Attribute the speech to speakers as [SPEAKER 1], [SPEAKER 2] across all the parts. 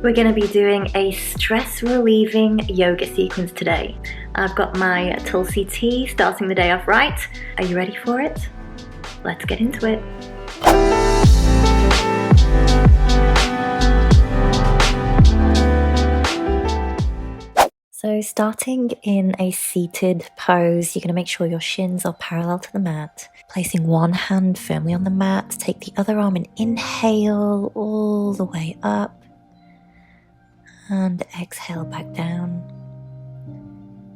[SPEAKER 1] We're going to be doing a stress relieving yoga sequence today. I've got my Tulsi tea starting the day off right. Are you ready for it? Let's get into it. So starting in a seated pose, you're going to make sure your shins are parallel to the mat. Placing one hand firmly on the mat, take the other arm and inhale all the way up. And exhale back down.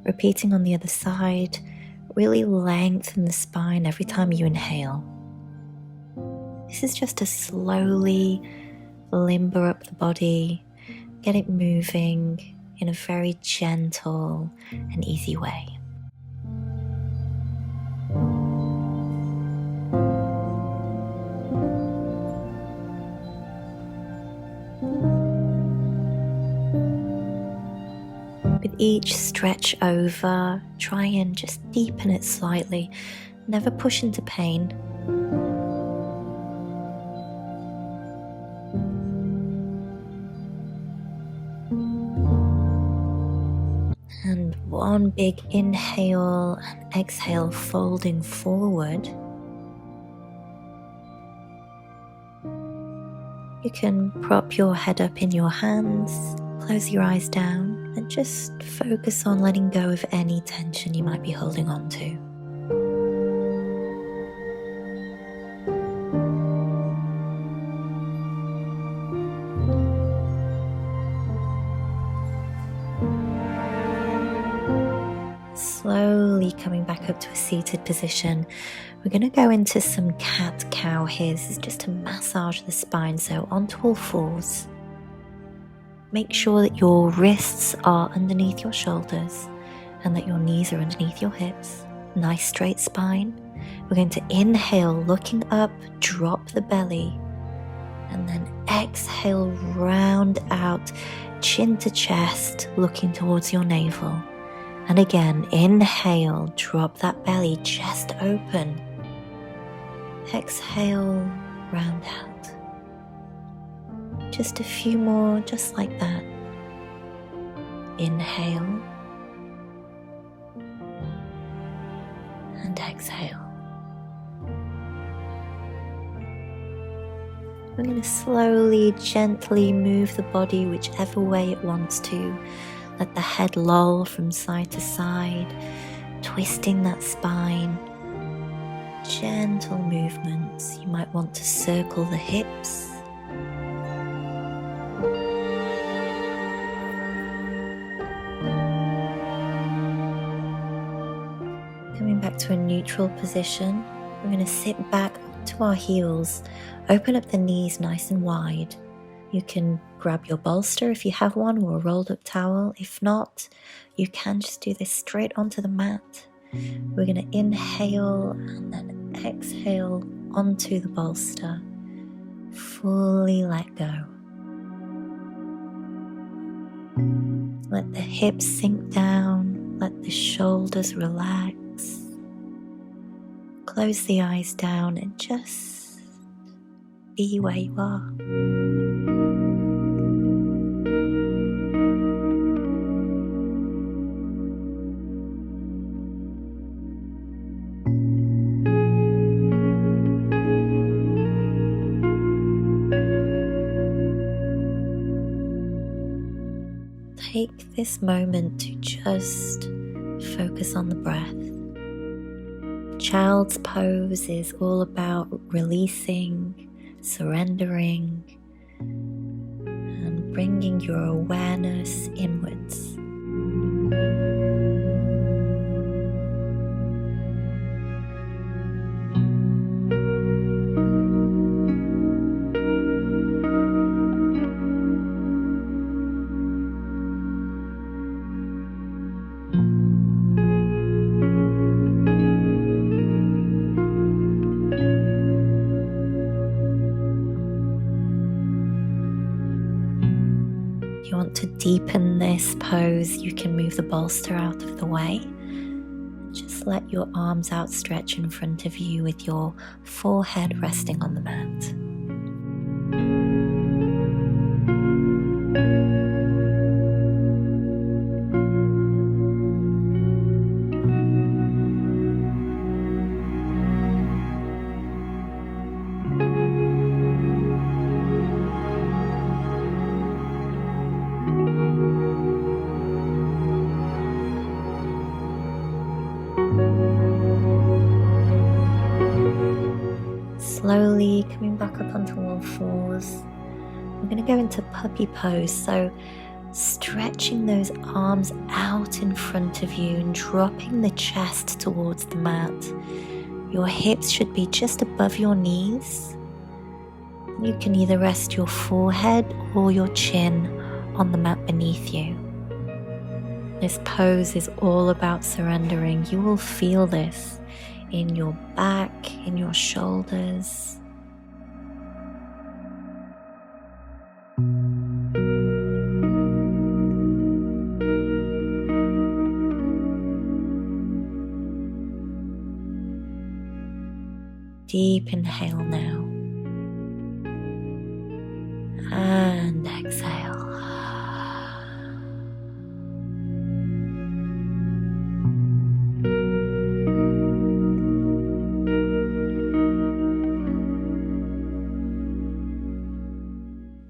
[SPEAKER 1] Repeating on the other side, really lengthen the spine every time you inhale. This is just to slowly limber up the body, get it moving in a very gentle and easy way. With each stretch over, try and just deepen it slightly. Never push into pain. And one big inhale and exhale, folding forward. You can prop your head up in your hands, close your eyes down, and just focus on letting go of any tension you might be holding on to. Slowly coming back up to a seated position. We're going to go into some CatCow here. This is just to massage the spine, so onto all fours. Make sure that your wrists are underneath your shoulders and that your knees are underneath your hips. Nice straight spine. We're going to inhale, looking up, drop the belly, and then exhale, round out, chin to chest, looking towards your navel. And again, inhale, drop that belly, chest open. Exhale, round out. Just a few more, just like that. Inhale. And exhale. We're going to slowly, gently move the body whichever way it wants to. Let the head loll from side to side, twisting that spine. Gentle movements. You might want to circle the hips. Coming back to a neutral position, we're going to sit back to our heels, open up the knees nice and wide. You can grab your bolster if you have one, or a rolled up towel. If not, you can just do this straight onto the mat. We're going to inhale and then exhale onto the bolster. Fully let go. Let the hips sink down, let the shoulders relax. Close the eyes down and just be where you are. Take this moment to just focus on the breath. Child's pose is all about releasing, surrendering, and bringing your awareness inwards. If you want to deepen this pose, you can move the bolster out of the way. Just let your arms outstretch in front of you with your forehead resting on the mat. Slowly coming back up onto all fours. We're going to go into puppy pose, so stretching those arms out in front of you and dropping the chest towards the mat. Your hips should be just above your knees. You can either rest your forehead or your chin on the mat beneath you. This pose is all about surrendering. You will feel this in your back, in your shoulders. Deep inhale now. And exhale.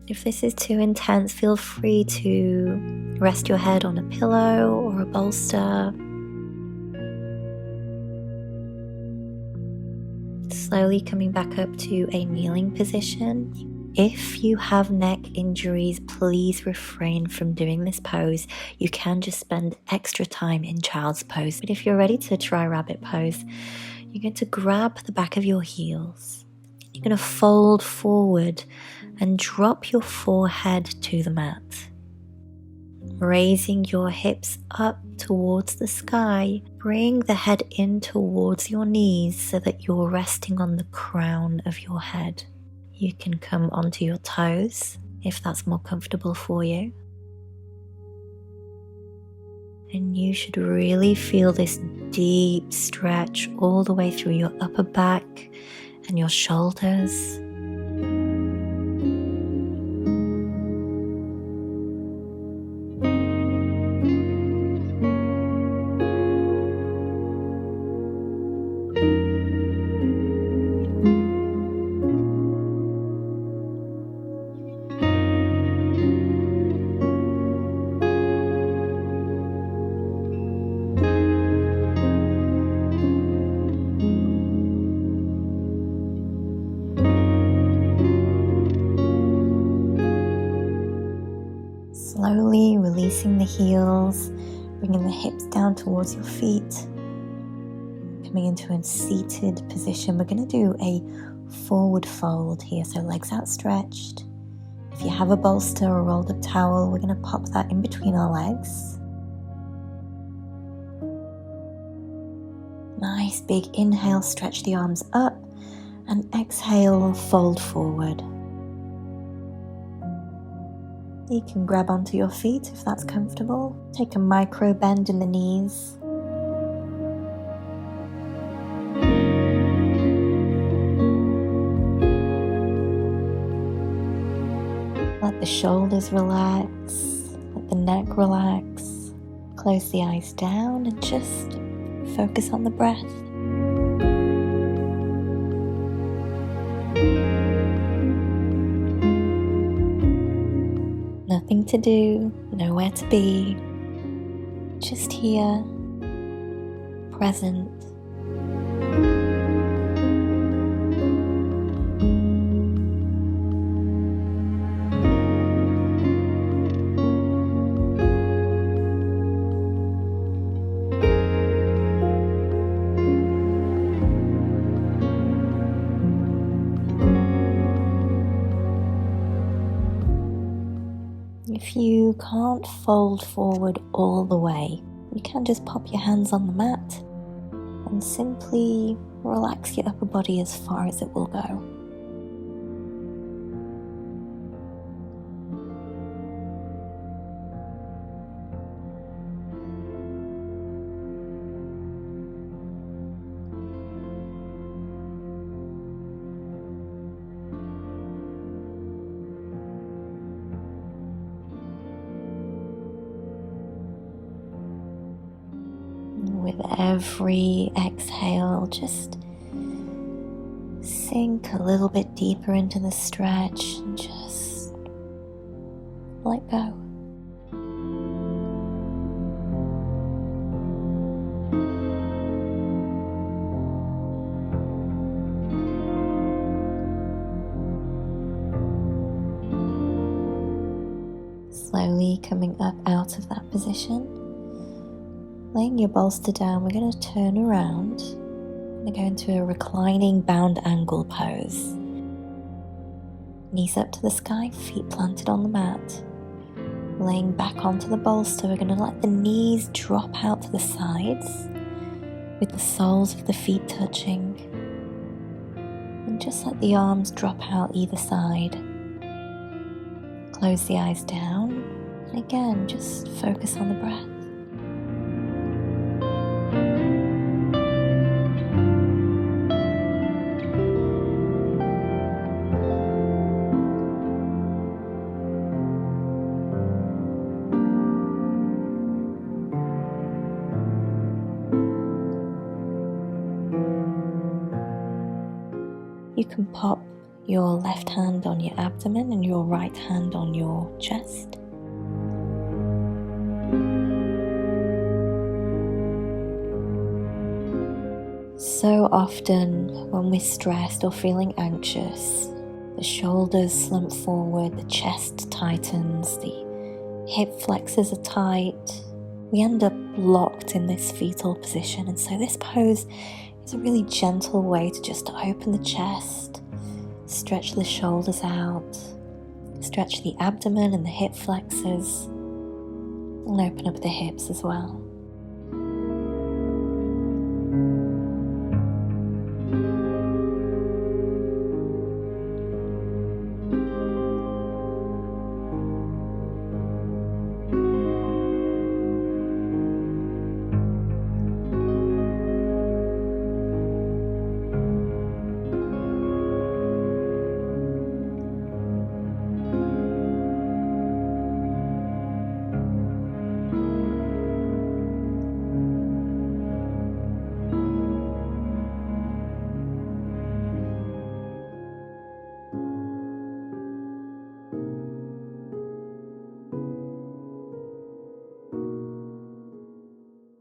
[SPEAKER 1] If this is too intense, feel free to rest your head on a pillow or a bolster. Slowly coming back up to a kneeling position. If you have neck injuries, please refrain from doing this pose. You can just spend extra time in child's pose. But if you're ready to try rabbit pose, you're going to grab the back of your heels. You're going to fold forward and drop your forehead to the mat. Raising your hips up towards the sky, bring the head in towards your knees so that you're resting on the crown of your head. You can come onto your toes if that's more comfortable for you. And you should really feel this deep stretch all the way through your upper back and your shoulders. Slowly releasing the heels, bringing the hips down towards your feet. Coming into a seated position, we're going to do a forward fold here, so legs outstretched. If you have a bolster or rolled up towel, we're going to pop that in between our legs. Nice big inhale, stretch the arms up, and exhale, fold forward. You can grab onto your feet if that's comfortable. Take a micro bend in the knees. Let the shoulders relax, let the neck relax. Close the eyes down and just focus on the breath. Nothing to do, nowhere to be, just here, present. If you can't fold forward all the way, you can just pop your hands on the mat and simply relax your upper body as far as it will go. With every exhale, just sink a little bit deeper into the stretch and just let go. Slowly coming up out of that position, laying your bolster down, we're going to turn around. We're going to go into a reclining bound angle pose. Knees up to the sky, feet planted on the mat. Laying back onto the bolster, we're going to let the knees drop out to the sides with the soles of the feet touching. And just let the arms drop out either side. Close the eyes down. And again, just focus on the breath. You can pop your left hand on your abdomen and your right hand on your chest. So often when we're stressed or feeling anxious, the shoulders slump forward, the chest tightens, the hip flexors are tight. We end up locked in this fetal position, and so this pose is a really gentle way to just open the chest, stretch the shoulders out, stretch the abdomen and the hip flexors, and open up the hips as well.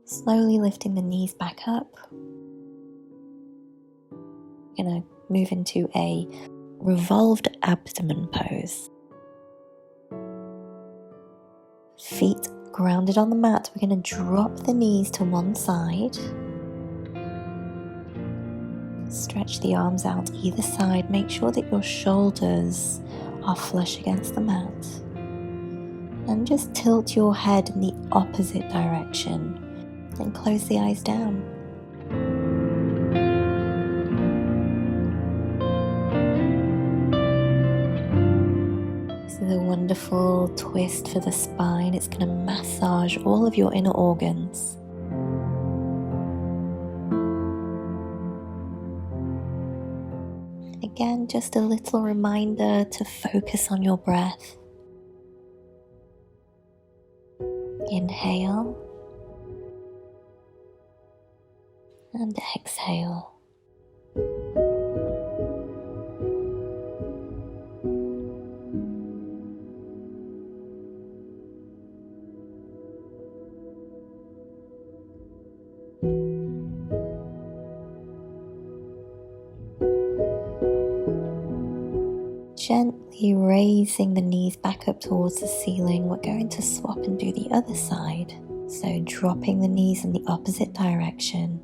[SPEAKER 1] Slowly lifting the knees back up. We're going to move into a revolved abdomen pose. Feet grounded on the mat. We're going to drop the knees to one side. Stretch the arms out either side. Make sure that your shoulders are flush against the mat. And just tilt your head in the opposite direction. And close the eyes down. This is a wonderful twist for the spine. It's going to massage all of your inner organs. Again, just a little reminder to focus on your breath. Inhale. And exhale. Gently raising the knees back up towards the ceiling, we're going to swap and do the other side. So dropping the knees in the opposite direction.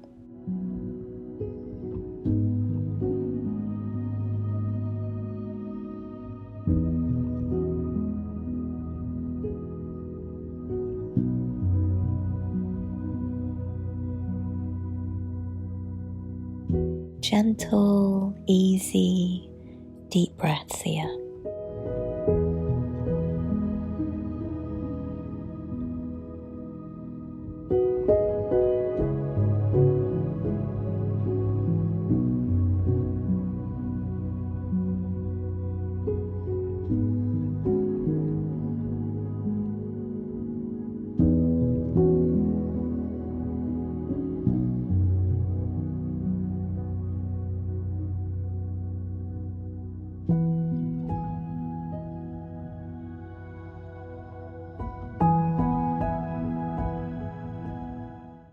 [SPEAKER 1] Gentle, easy, deep breaths here.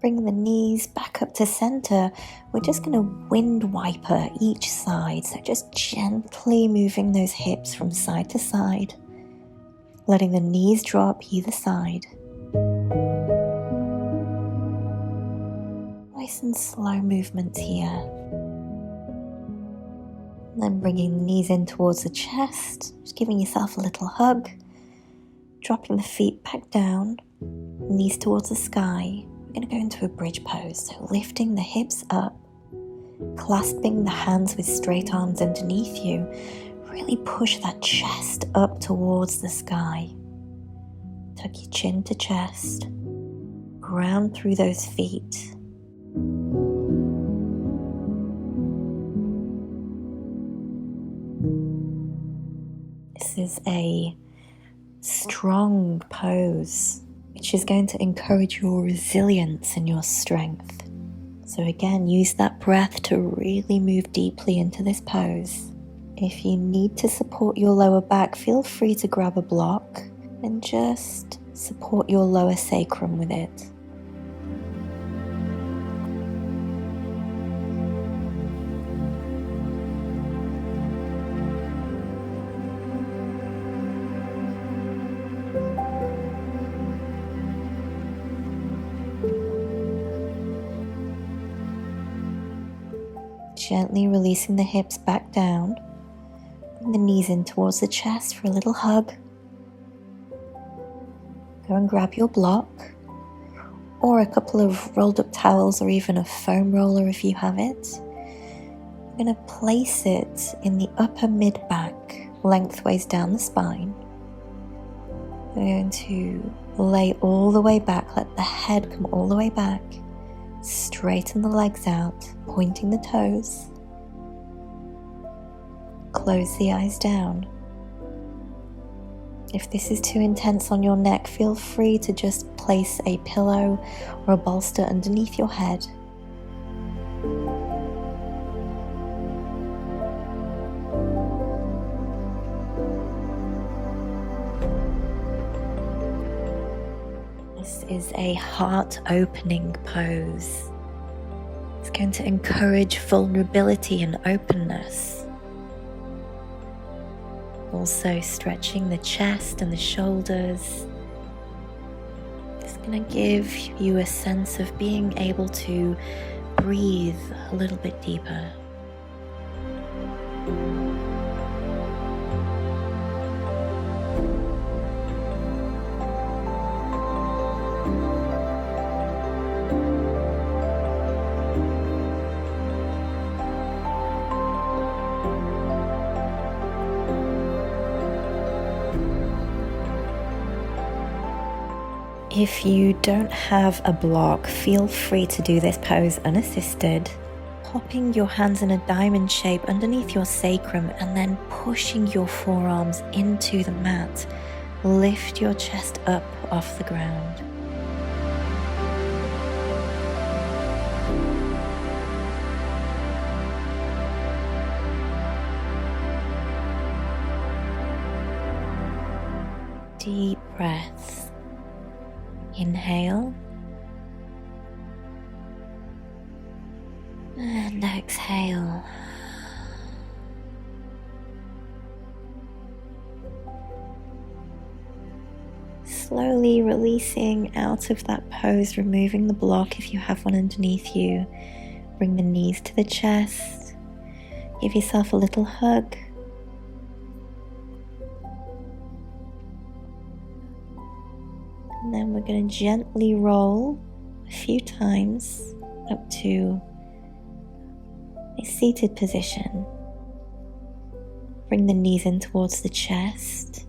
[SPEAKER 1] Bring the knees back up to center. We're just going to wind wiper each side. So just gently moving those hips from side to side. letting the knees drop either side. Nice and slow movements here. And then bringing the knees in towards the chest, just giving yourself a little hug, dropping the feet back down, knees towards the sky. We're going to go into a bridge pose, so lifting the hips up, clasping the hands with straight arms underneath you. Really push that chest up towards the sky. Tuck your chin to chest, ground through those feet. This is a strong pose, which is going to encourage your resilience and your strength. So again, use that breath to really move deeply into this pose. If you need to support your lower back, feel free to grab a block and just support your lower sacrum with it. Gently releasing the hips back down. Bring the knees in towards the chest for a little hug. Go and grab your block, or a couple of rolled up towels, or even a foam roller if you have it. You're going to place it in the upper mid back, lengthways down the spine. We're going to lay all the way back, let the head come all the way back. Straighten the legs out, pointing the toes. Close the eyes down. If this is too intense on your neck, feel free to just place a pillow or a bolster underneath your head. This is a heart-opening pose. It's going to encourage vulnerability and openness. Also stretching the chest and the shoulders. It's going to give you a sense of being able to breathe a little bit deeper. If you don't have a block, feel free to do this pose unassisted, popping your hands in a diamond shape underneath your sacrum and then pushing your forearms into the mat. Lift your chest up off the ground. Deep breaths. Inhale and exhale. Slowly releasing out of that pose, removing the block if you have one underneath you. Bring the knees to the chest. Give yourself a little hug. And then we're going to gently roll a few times up to a seated position. Bring the knees in towards the chest.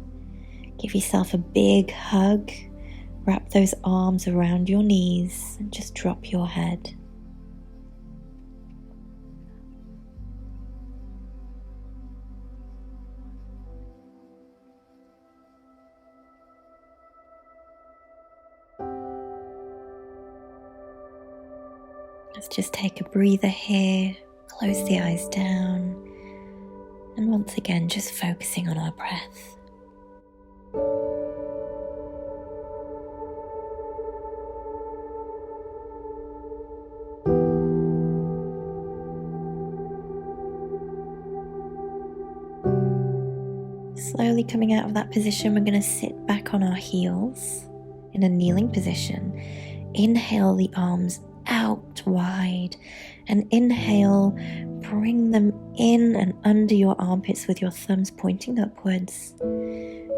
[SPEAKER 1] Give yourself a big hug. Wrap those arms around your knees and just drop your head. Let's just take a breather here, close the eyes down, and once again just focusing on our breath. Slowly coming out of that position, we're going to sit back on our heels in a kneeling position. Inhale the arms out wide, and inhale, bring them in and under your armpits with your thumbs pointing upwards,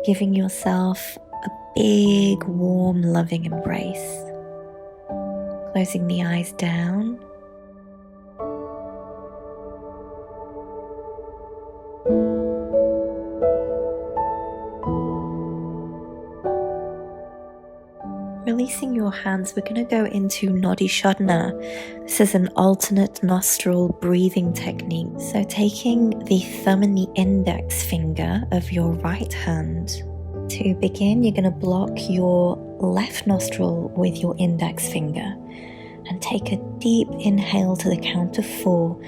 [SPEAKER 1] giving yourself a big, warm, loving embrace. Closing the eyes down. Releasing your hands, we're going to go into Nadi Shodhana. This is an alternate nostril breathing technique. So taking the thumb and the index finger of your right hand. To begin, you're going to block your left nostril with your index finger and take a deep inhale to the count of 4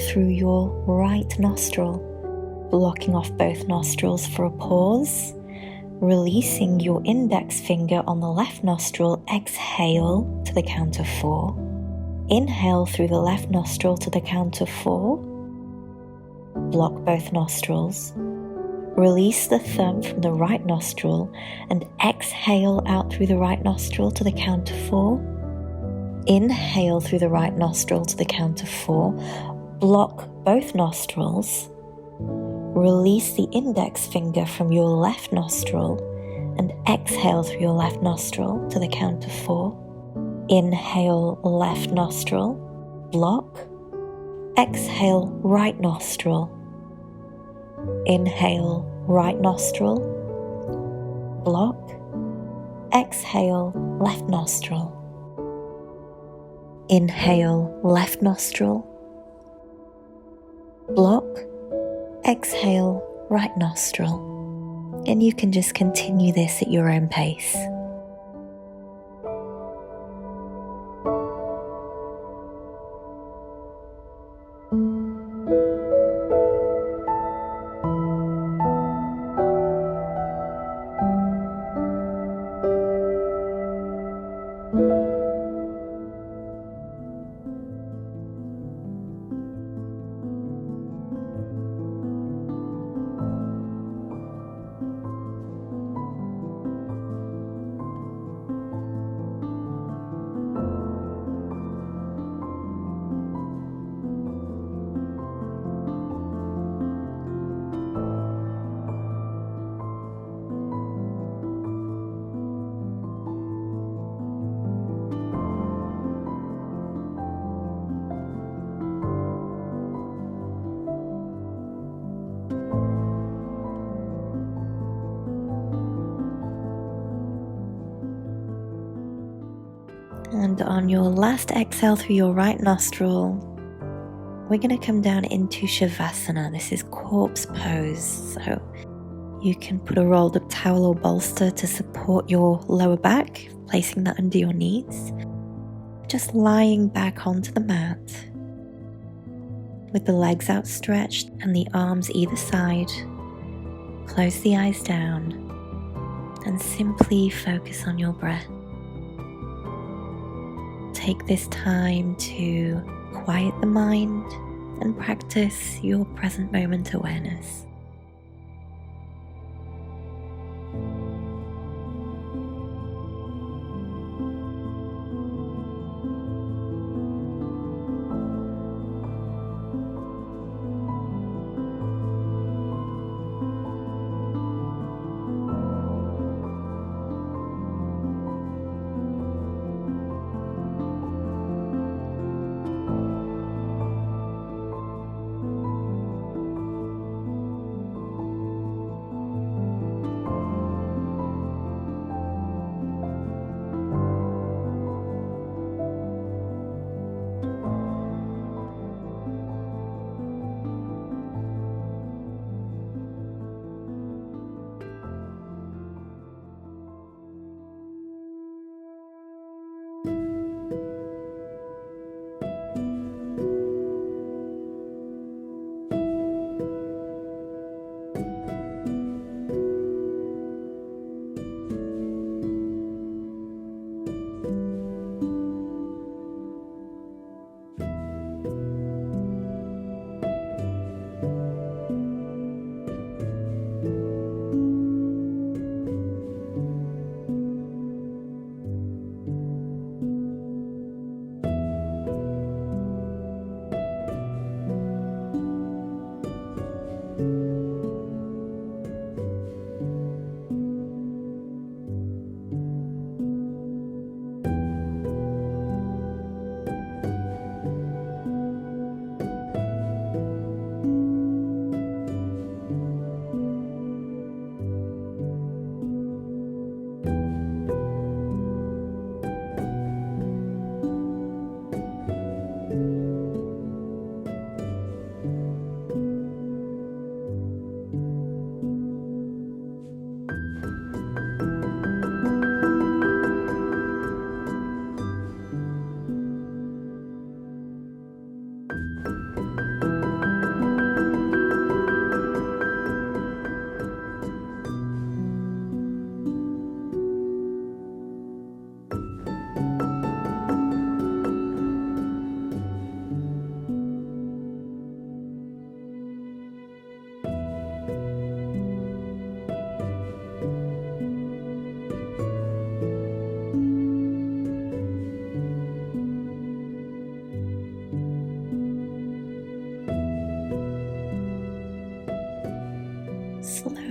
[SPEAKER 1] through your right nostril, blocking off both nostrils for a pause. Releasing your index finger on the left nostril, exhale to the count of 4. Inhale through the left nostril to the count of 4. Block both nostrils. Release the thumb from the right nostril and exhale out through the right nostril to the count of 4. Inhale through the right nostril to the count of 4. Block both nostrils. Release the index finger from your left nostril and exhale through your left nostril to the count of 4. Inhale left nostril, block. Exhale right nostril. Inhale right nostril, block. Exhale left nostril. Inhale left nostril, block. Exhale right nostril, and you can just continue this at your own pace. And on your last exhale through your right nostril, we're going to come down into Shavasana. This is corpse pose. So you can put a rolled up towel or bolster to support your lower back, placing that under your knees. Just lying back onto the mat with the legs outstretched and the arms either side. Close the eyes down and simply focus on your breath. Take this time to quiet the mind and practice your present moment awareness.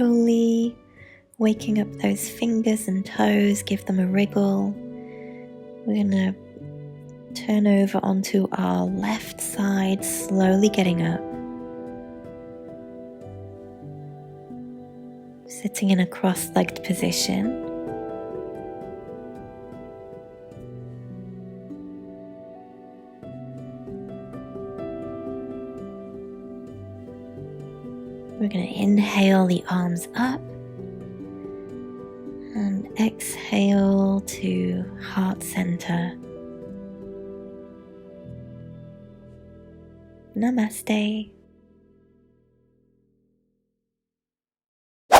[SPEAKER 1] slowly waking up those fingers and toes, give them a wriggle. We're going to turn over onto our left side, slowly getting up. Sitting in a cross-legged position. We're going to inhale the arms up and exhale to heart center. Namaste.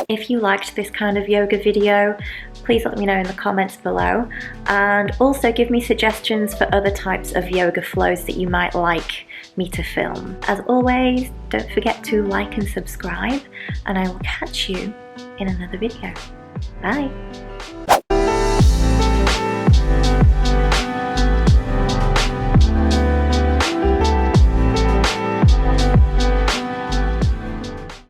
[SPEAKER 1] If you liked this kind of yoga video, please let me know in the comments below, and also give me suggestions for other types of yoga flows that you might like me to film. As always, don't forget to like and subscribe, and I will catch you in another video. Bye!